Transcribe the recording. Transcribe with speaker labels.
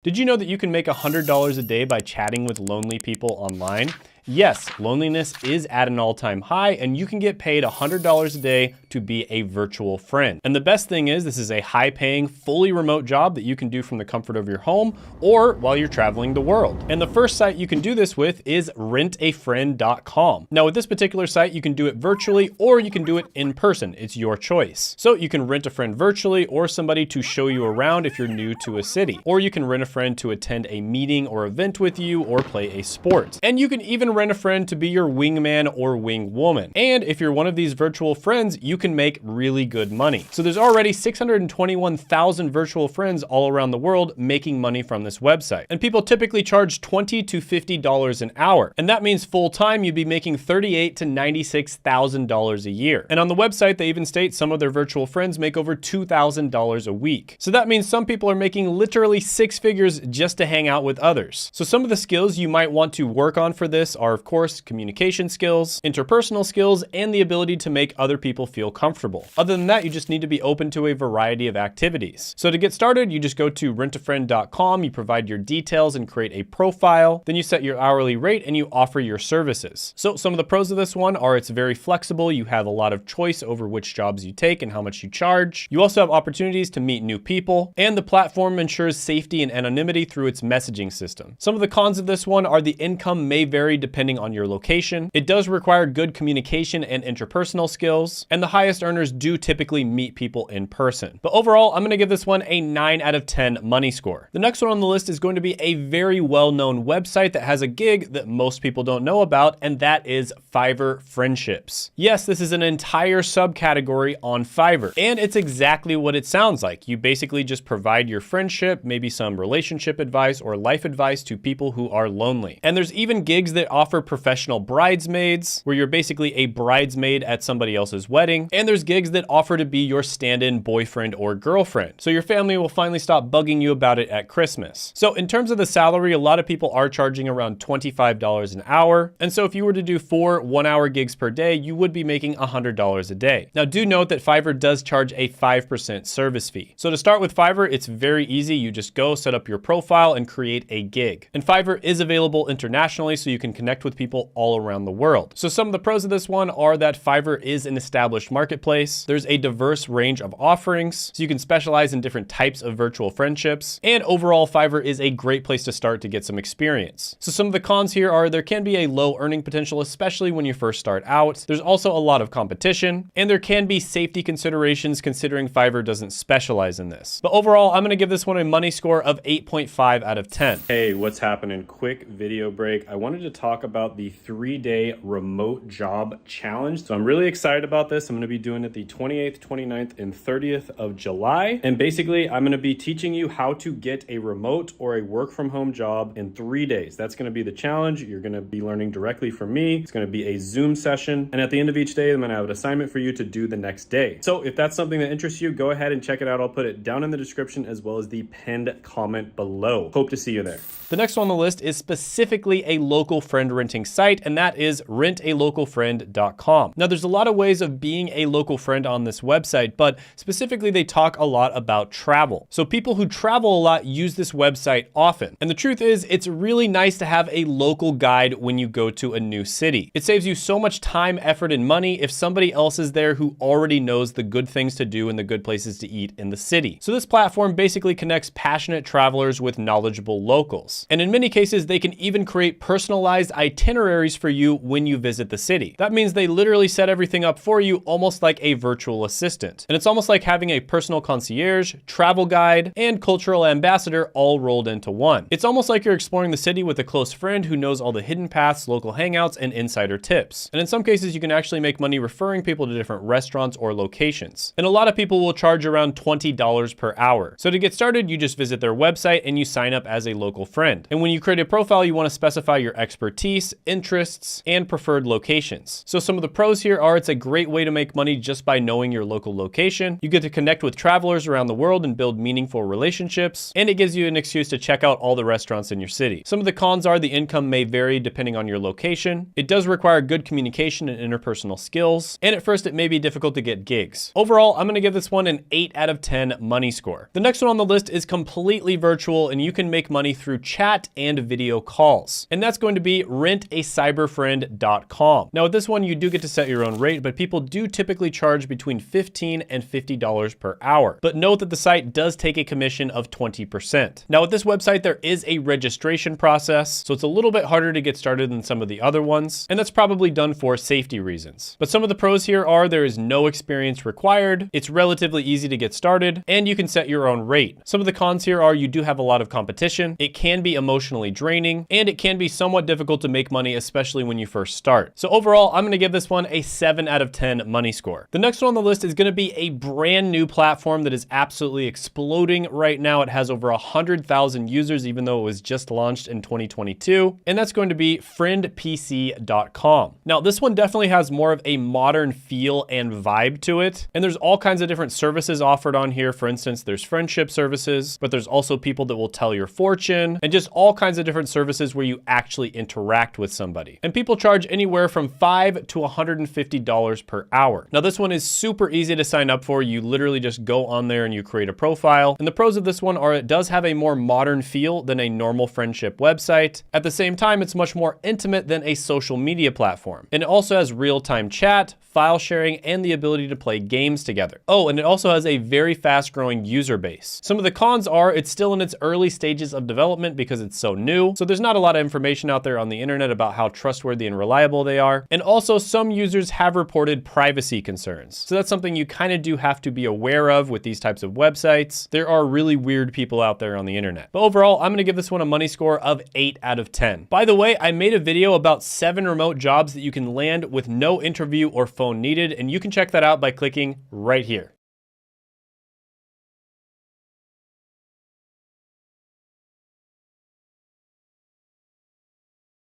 Speaker 1: Did you know that you can make $100 a day by chatting with lonely people online? Yes, loneliness is at an all-time high, and you can get paid $100 a day to be a virtual friend. And the best thing is, this is a high-paying, fully remote job that you can do from the comfort of your home or while you're traveling the world. And the first site you can do this with is rentafriend.com. Now, with this particular site, you can do it virtually or you can do it in person. It's your choice. So you can rent a friend virtually or somebody to show you around if you're new to a city. Or you can rent a friend to attend a meeting or event with you or play a sport. And you can even rent a friend to be your wingman or wingwoman. And if you're one of these virtual friends, you can make really good money. So there's already 621,000 virtual friends all around the world making money from this website. And people typically charge $20 to $50 an hour. And that means full time you'd be making $38,000 to $96,000 a year. And on the website, they even state some of their virtual friends make over $2,000 a week. So that means some people are making literally six figures just to hang out with others. So some of the skills you might want to work on for this are, of course, communication skills, interpersonal skills, and the ability to make other people feel comfortable. Other than that, you just need to be open to a variety of activities. So to get started, you just go to rentafriend.com, you provide your details and create a profile, then you set your hourly rate and you offer your services. So some of the pros of this one are it's very flexible, you have a lot of choice over which jobs you take and how much you charge. You also have opportunities to meet new people, and the platform ensures safety and anonymity through its messaging system. Some of the cons of this one are the income may vary depending on your location. It does require good communication and interpersonal skills, and the highest earners do typically meet people in person. But overall, I'm gonna give this one a 9 out of 10 money score. The next one on the list is going to be a very well-known website that has a gig that most people don't know about, and that is Fiverr Friendships. Yes, this is an entire subcategory on Fiverr, and it's exactly what it sounds like. You basically just provide your friendship, maybe some relationship advice or life advice to people who are lonely. And there's even gigs that offer professional bridesmaids, where you're basically a bridesmaid at somebody else's wedding. And there's gigs that offer to be your stand-in boyfriend or girlfriend, so your family will finally stop bugging you about it at Christmas. So in terms of the salary, a lot of people are charging around $25 an hour. And so if you were to do 4 one-hour gigs per day, you would be making $100 a day. Now do note that Fiverr does charge a 5% service fee. So to start with Fiverr, it's very easy. You just go set up your profile and create a gig. And Fiverr is available internationally, so you can connect with people all around the world. So some of the pros of this one are that Fiverr is an established marketplace. There's a diverse range of offerings, so you can specialize in different types of virtual friendships. And overall, Fiverr is a great place to start to get some experience. So some of the cons here are there can be a low earning potential, especially when you first start out. There's also a lot of competition, and there can be safety considerations considering Fiverr doesn't specialize in this. But overall, I'm gonna give this one a money score of 8.5 out of 10. Hey, what's happening? Quick video break. I wanted to talk about the 3-day remote job challenge. So I'm really excited about this. I'm gonna be doing it the 28th, 29th, and 30th of July. And basically, I'm gonna be teaching you how to get a remote or a work from home job in 3 days. That's gonna be the challenge. You're gonna be learning directly from me. It's gonna be a Zoom session. And at the end of each day, I'm gonna have an assignment for you to do the next day. So if that's something that interests you, go ahead and check it out. I'll put it down in the description as well as the pinned comment below. Hope to see you there. The next one on the list is specifically a local friend renting site, and that is rentalocalfriend.com. Now, there's a lot of ways of being a local friend on this website, but specifically they talk a lot about travel. So people who travel a lot use this website often. And the truth is, it's really nice to have a local guide when you go to a new city. It saves you so much time, effort, and money if somebody else is there who already knows the good things to do and the good places to eat in the city. So this platform basically connects passionate travelers with knowledgeable locals. And in many cases, they can even create personalized itineraries for you when you visit the city. That means they literally set everything up for you almost like a virtual assistant. And it's almost like having a personal concierge, travel guide, and cultural ambassador all rolled into one. It's almost like you're exploring the city with a close friend who knows all the hidden paths, local hangouts, and insider tips. And in some cases, you can actually make money referring people to different restaurants or locations. And a lot of people will charge around $20 per hour. So to get started, you just visit their website and you sign up as a local friend. And when you create a profile, you want to specify your expertise expertise, interests, and preferred locations. So some of the pros here are it's a great way to make money just by knowing your local location. You get to connect with travelers around the world and build meaningful relationships, and it gives you an excuse to check out all the restaurants in your city. Some of the cons are the income may vary depending on your location. It does require good communication and interpersonal skills, and at first it may be difficult to get gigs. Overall, I'm gonna give this one an 8 out of 10 money score. The next one on the list is completely virtual, and you can make money through chat and video calls. And that's going to be rentacyberfriend.com. Now with this one, you do get to set your own rate, but people do typically charge between $15 and $50 per hour. But note that the site does take a commission of 20%. Now with this website, there is a registration process, so it's a little bit harder to get started than some of the other ones, and that's probably done for safety reasons. But some of the pros here are there is no experience required, it's relatively easy to get started, and you can set your own rate. Some of the cons here are you do have a lot of competition, it can be emotionally draining, and it can be somewhat difficult to make money, especially when you first start. So overall, I'm gonna give this one a 7 out of 10 money score. The next one on the list is gonna be a brand new platform that is absolutely exploding right now. It has over 100,000 users, even though it was just launched in 2022, and that's going to be friendpc.com. Now this one definitely has more of a modern feel and vibe to it, and there's all kinds of different services offered on here. For instance, there's friendship services, but there's also people that will tell your fortune, and just all kinds of different services where you actually interact with somebody. And people charge anywhere from $5 to $150 per hour. Now this one is super easy to sign up for. You literally just go on there and you create a profile. And the pros of this one are it does have a more modern feel than a normal friendship website. At the same time, it's much more intimate than a social media platform. And it also has real-time chat, file sharing, and the ability to play games together. Oh, and it also has a very fast growing user base. Some of the cons are it's still in its early stages of development because it's so new. So there's not a lot of information out there on the internet about how trustworthy and reliable they are. And also some users have reported privacy concerns. So that's something you kind of do have to be aware of with these types of websites. There are really weird people out there on the internet. But overall, I'm gonna give this one a money score of 8 out of 10. By the way, I made a video about 7 remote jobs that you can land with no interview or phone needed, and you can check that out by clicking right here.